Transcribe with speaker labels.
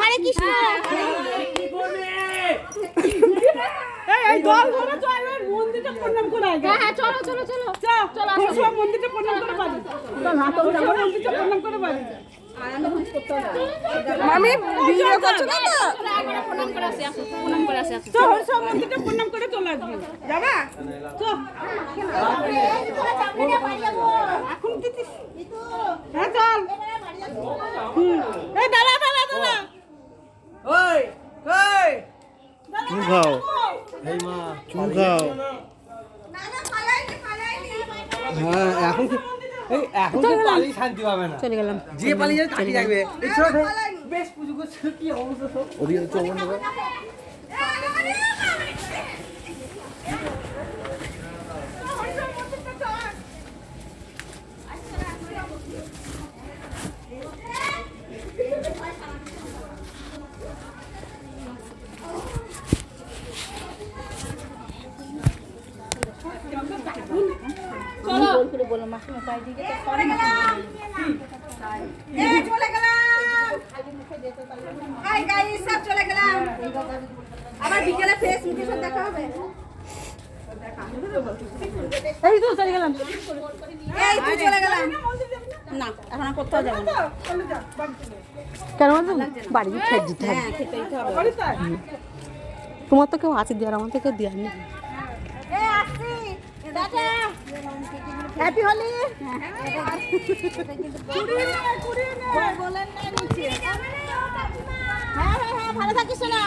Speaker 1: হরে কৃষ্ণ। মন্দিরটা প্রণাম করে আগে। হ্যাঁ চলো চলো চলো চলো চলো মন্দিরটা প্রণাম করে বাড়ি। মন্দিরটা প্রণাম করে বাড়ি। মামি ভিডিও করছো না তো? একবার প্রণাম করে আসি, প্রণাম করে আসি। চল সব মন্দিরটা প্রণাম করে চলে আসবি। যাবা? চল। এখন দিতিস। হ্যাঁ চল। এই দাঁড়া দাঁড়া দাঁড়া। ওই কই?
Speaker 2: চুমু খাও চুমু খাও।
Speaker 3: হ্যাঁ এখন এখন তো পালি শান্তি পাবে না।
Speaker 1: চলে গেলাম।
Speaker 3: যে পালি যাবে তাকি থাকবে। এই ছোট বেশ পুজো করছে কি অবস্থা সব। ওদিকে তো বন্ধ করে।
Speaker 1: বলো মাসিমা পাই দিকে
Speaker 4: চলে গেলাম। হাই গাইস সব চলে গেলাম। আবার বিকেলে ফেসবুকে সব দেখা হবে।
Speaker 1: এই তো চলে গেলাম।
Speaker 4: এই তুই চলে গেলাম। না এখন আর কোথাও যাব না।
Speaker 1: কেন বলতো বাড়ি গিয়ে খেয়ে দিতে হবে।
Speaker 4: হ্যাঁ খেতেই তো হবে।
Speaker 1: তোমার তো কেউ আছে দেওয়ার, আমার তো কেউ দেওয়ার নেই।
Speaker 4: এই আসছি টাটা হ্যাপি হোলি। কুড়িয়ে নে বলেন না নিচে। হ্যাঁ ভালো থাকিস না।